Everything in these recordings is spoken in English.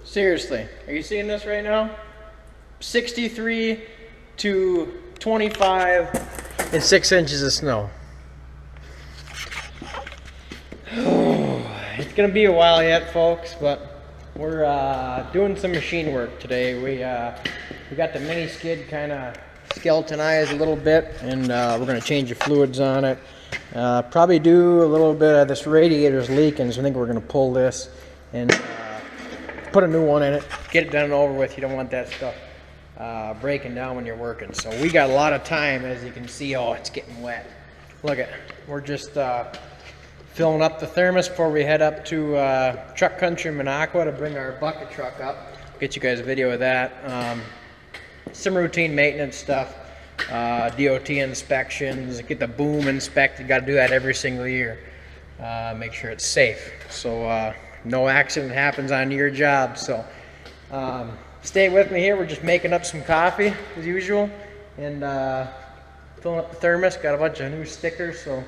Seriously, are you seeing this right now? 63 to 25 and 6 inches of snow. It's gonna be a while yet, folks, but we're doing some machine work today. We got the mini skid kind of skeletonized a little bit, and we're gonna change the fluids on it. Probably do a little bit of this radiator's leaking, so I think we're gonna pull this and put a new one in it, get it done and over with. You don't want that stuff breaking down when you're working. So we got a lot of time, as you can see. Oh, it's getting wet. Look at, we're just filling up the thermos before we head up to truck country Minocqua to bring our bucket truck up. Get you guys a video of that. Some routine maintenance stuff, DOT inspections, get the boom inspected. Got to do that every single year. Make sure it's safe, so no accident happens on your job. So stay with me here. We're just making up some coffee as usual, and filling up the thermos. Got a bunch of new stickers, so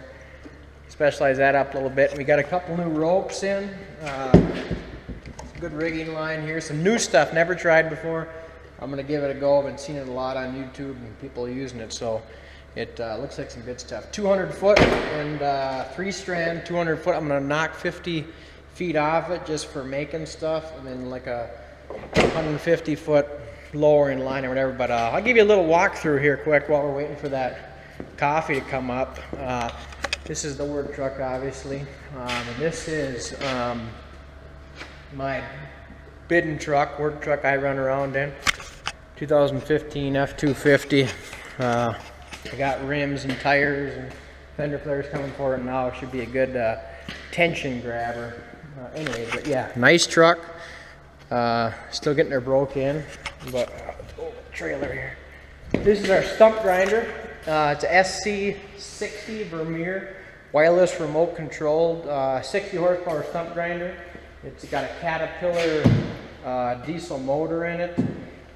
specialize that up a little bit. We got a couple new ropes in, good rigging line here, some new stuff never tried before. I'm gonna give it a go. I've been seeing it a lot on YouTube and people using it, so it looks like some good stuff. 200 foot and 3-strand 200 foot. I'm gonna knock 50 feet off it just for making stuff, and then like a 150 foot lower in line or whatever. But I'll give you a little walkthrough here quick while we're waiting for that coffee to come up. This is the work truck, obviously, and this is my bidding truck, work truck I run around in. 2015 F250. I got rims and tires and fender flares coming for it now. It should be a good tension grabber. Anyway, but yeah, nice truck. Still getting her broke in, but trailer here. This is our stump grinder. It's a SC60 Vermeer, wireless remote controlled, 60 horsepower stump grinder. It's got a Caterpillar diesel motor in it,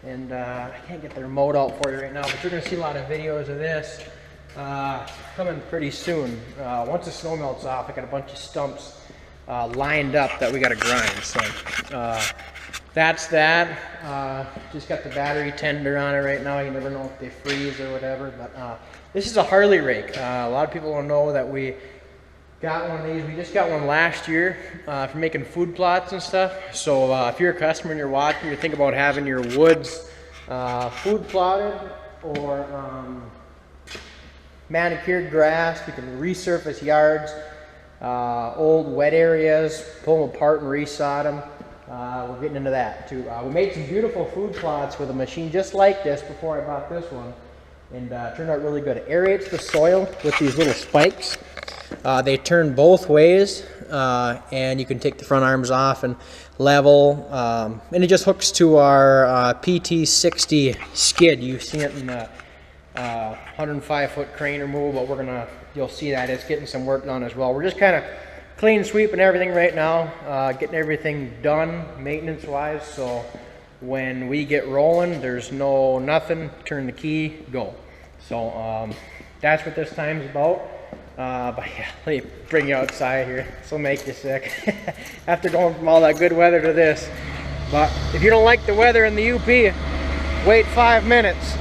and I can't get the remote out for you right now, but you're going to see a lot of videos of this coming pretty soon. Once the snow melts off, I got a bunch of stumps lined up that we got to grind. So that's that. Just got the battery tender on it right now. You never know if they freeze or whatever, but this is a Harley rake. A lot of people don't know that we got one of these. We just got one last year for making food plots and stuff. So if you're a customer and you're watching, you're thinking about having your woods food plotted or manicured grass. We can resurface yards, old wet areas, pull them apart and resod them. We're getting into that too. We made some beautiful food plots with a machine just like this before I bought this one, and it turned out really good. It aerates the soil with these little spikes. They turn both ways, and you can take the front arms off and level, and it just hooks to our PT60 skid. You've seen it in the 105 foot crane removal, but you'll see that it's getting some work done as well. We're just kind of clean sweeping everything right now, getting everything done maintenance wise, so when we get rolling, there's nothing, turn the key, go. So that's what this time's about. But yeah, let me bring you outside here. This will make you sick after going from all that good weather to this. But if you don't like the weather in the UP, wait 5 minutes.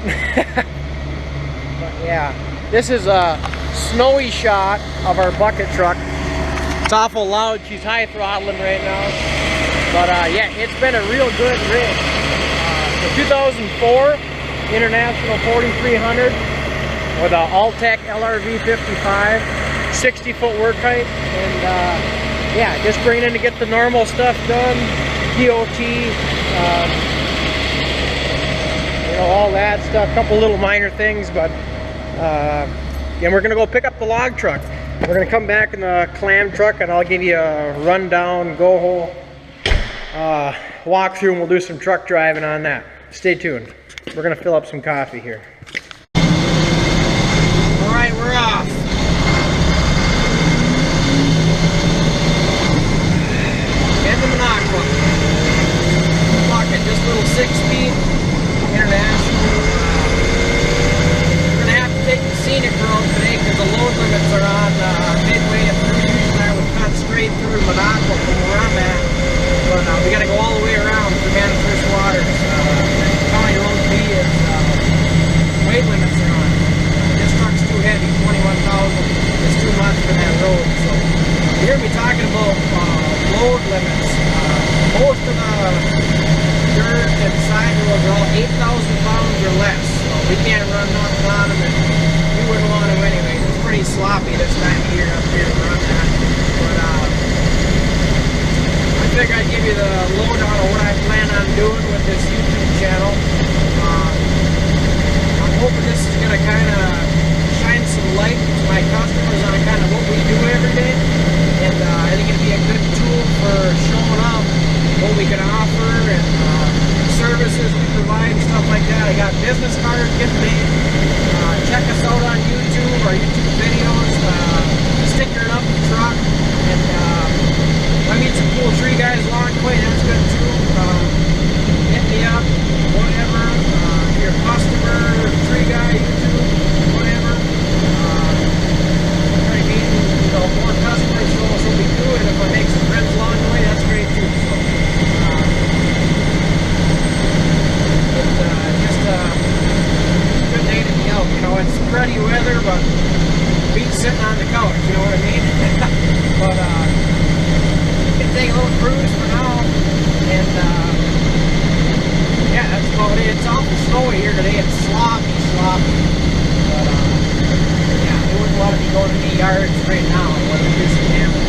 But yeah, this is a snowy shot of our bucket truck. It's awful loud. She's high throttling right now. But yeah, it's been a real good rig. The 2004 International 4300 with a Alltech LRV 55, 60 foot work height, and yeah, just bringing in to get the normal stuff done, DOT, you know, all that stuff, a couple little minor things, but and we're gonna go pick up the log truck. We're gonna come back in the clam truck, and I'll give you a rundown, go-hole walkthrough, and we'll do some truck driving on that. Stay tuned. We're gonna fill up some coffee here. Alright, we're off. Into Minocqua. Talking just little 6-speed international. We're gonna have to take the scenic road today because the load limits are on midway through. Usually I would cut straight through Minocqua from where I'm at. But we gotta go all the way around through most of the dirt and sidewalls are all 8,000 pounds or less. So we can't run nothing on them, and we wouldn't want to anyway. It's pretty sloppy this time of year up here to run that. But I figured I'd give you the lowdown of what I plan on doing with this YouTube channel. I'm hoping this is going to kind of shine some light to my customers on kind of what we do every day. And I think it'd be a good tool for showing up what we can offer and services we provide and stuff like that. I got business cards getting made. Check us out on YouTube, our YouTube videos. Sticker it up the truck. And I meet some cool tree guys along the way. That's good too. Hit me up, whatever. If you're a customer, tree guy, YouTube, whatever. I mean, more customers show us what we do, and if I make some friends along the way, that's great too. So, it's just a good day to be out. You know, it's cruddy weather, but beats sitting on the couch. You know what I mean? But you can take a little cruise for now, and yeah, that's about it. It's awful snowy here today. It's sloppy. But yeah, I wouldn't want to be going to the yards right now. I want to do some damage.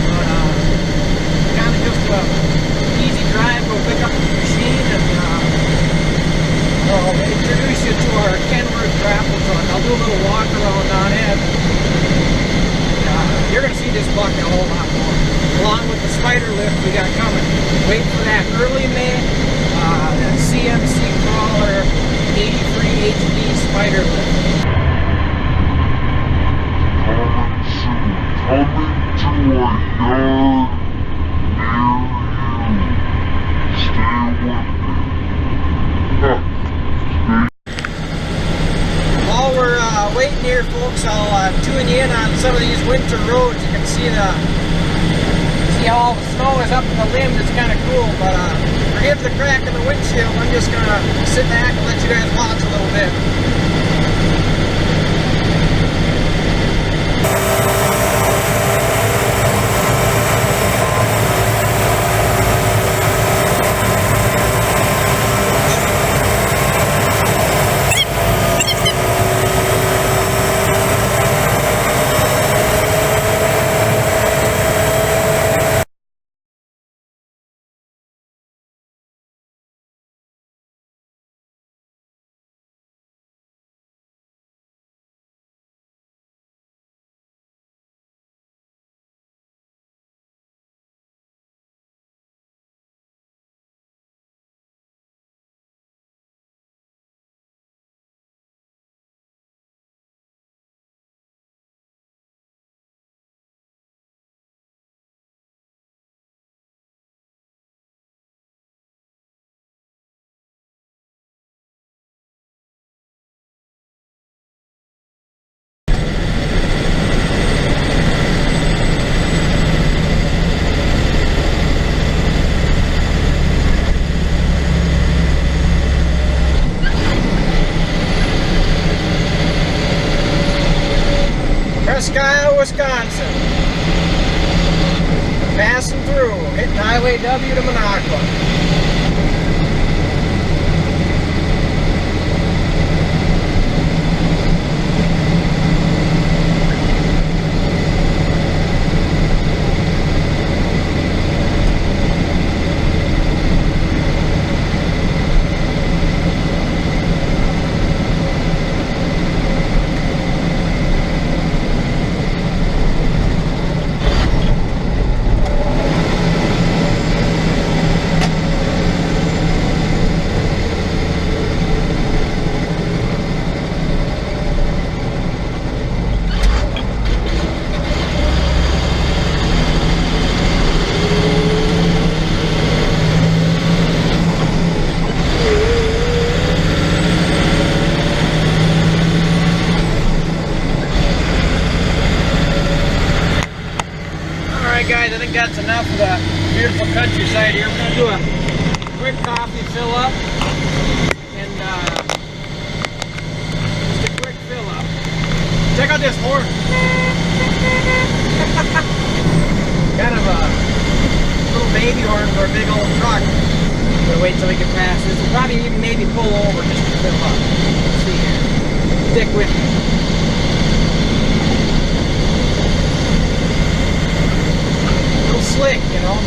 But kind of just a easy drive. Go pick up the machine and I'll introduce you to our Kenworth grapple truck. I'll do a little walk around on it. You're going to see this bucket a whole lot more. Along with the spider lift we got coming. Wait for that early May, that CMC crawler 83 HD spider lift. Coming to a yard near you. Stay with me. While we're waiting here, folks, I'll tune you in on some of these winter roads. You can see how all the snow is up in the limbs. It's kind of cool, but forgive the crack in the windshield. I'm just gonna sit back and let you guys watch a little bit. Wisconsin. Passing through, hitting Highway W to Minocqua. Guys, I think that's enough of the beautiful countryside here. We're going to do a quick coffee fill up and just a quick fill up. Check out this horn. Kind of for a big old truck. I'm gonna wait till we get past this. We'll probably even maybe pull over just to fill up. Let's see here. Stick with me. A little slick, you know.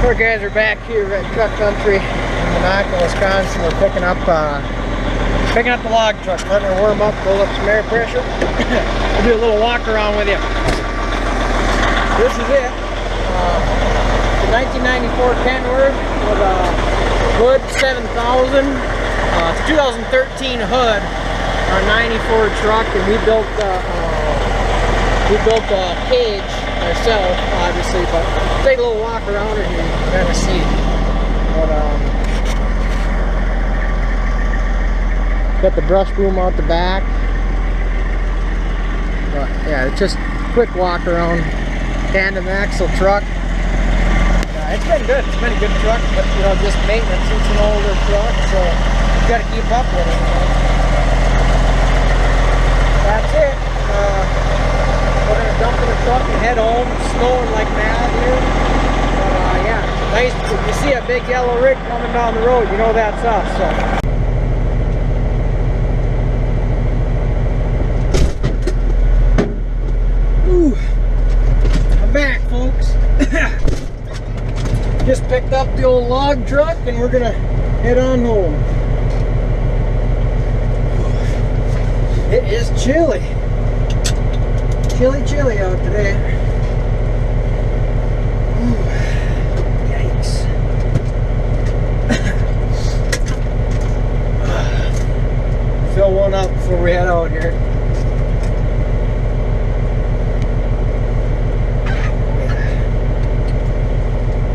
Our guys are back here at Truck Country in Monaco, Wisconsin. We're picking up the log truck, letting her warm up, build up some air pressure. We'll do a little walk around with you. This is it. The 1994 Kenworth with a hood 7000. It's a 2013 hood, our 94 truck, and we built a cage ourselves, obviously, but take a little walk around it here and kind of see. But got the brush boom out the back. But yeah, it's just a quick walk around. Tandem axle truck. It's been good. It's been a good truck, but you know, just maintenance. It's an older truck, so you got to keep up with it. You know? That's it. We're going to dump in the truck and head home. It's snowing like mad here. But yeah, nice. If you see a big yellow rig coming down the road, you know that's us. So. Ooh. I'm back, folks. Just picked up the old log truck and we're going to head on home. It is chilly. Chilly out today. Ooh, yikes. Fill one up before we head out here.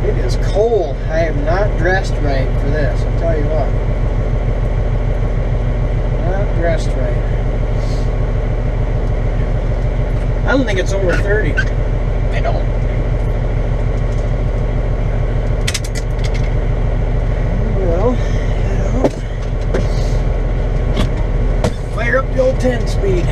It is cold. I am not dressed right for this, I'll tell you what. Not dressed right. I don't think it's over 30. I don't. Well, fire up the old 10-speed.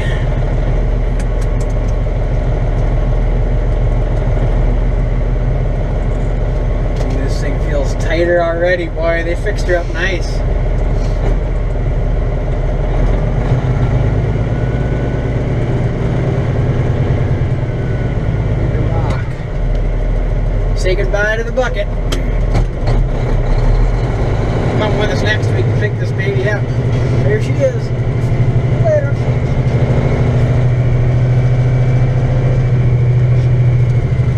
This thing feels tighter already, boy. They fixed her up nice. Say goodbye to the bucket. Come with us next week to pick this baby up. There she is. Later.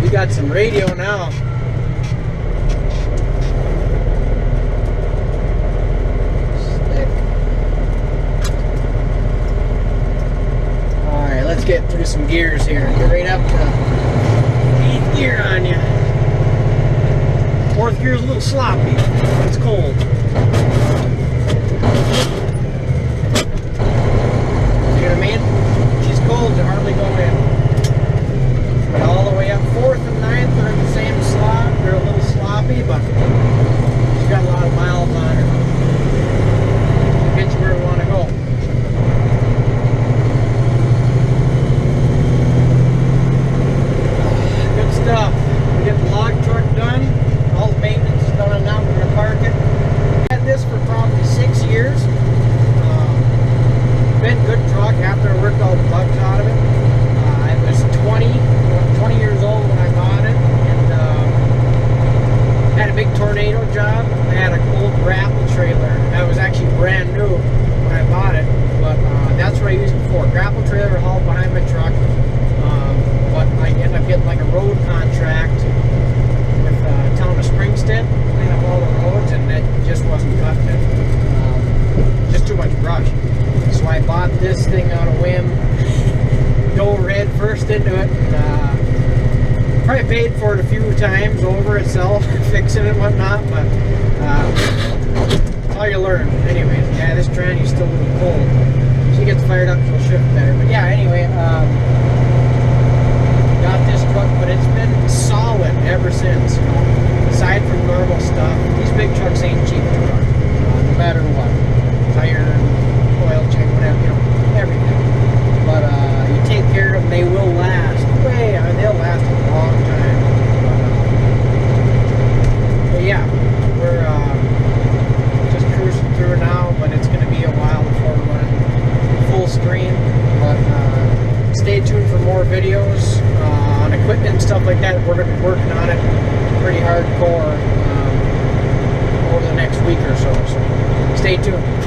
We got some radio now. Alright, let's get through some gears here. Get right up to 8th gear on you. 4th gear is a little sloppy. It's cold. See what I mean? She's cold to hardly go in. But all the way up 4th and 9th are in the same slot. They're a little sloppy, but she's got a lot of miles on her. We'll get you where we want to go. Good stuff. We get the log truck done. All the maintenance is done on that. We're going to park it. We had this for probably 6 years. Been a good truck after I worked all the bugs out of it. I was 20 years old when I bought it, and had a big tornado job. I had an old grapple trailer that was actually brand new when I bought it, but that's what I used it for. Grapple trailer hauled behind my truck, but I ended up getting like a road contract with town of Springston, clean up all the roads, and it just wasn't cutting it. Just too much brush. So I bought this thing on a whim, dove head first into it, and probably paid for it a few times over itself, fixing it and whatnot, but how you learn. Anyways, yeah, this tranny's still a little cold. She gets fired up, she'll shift better. But yeah, anyway, got this truck, but it's been solid ever since. You know, aside from normal stuff, these big trucks ain't cheap to run, no matter what. Tire, oil change, whatever, you know, everything. But you take care of them, they will last. They'll last a long time. But yeah, we're just cruising through now, but it's going to be a while before we're running full screen. But stay tuned for more videos on equipment and stuff like that. We're going to be working on it pretty hardcore over the next week or so. So stay tuned.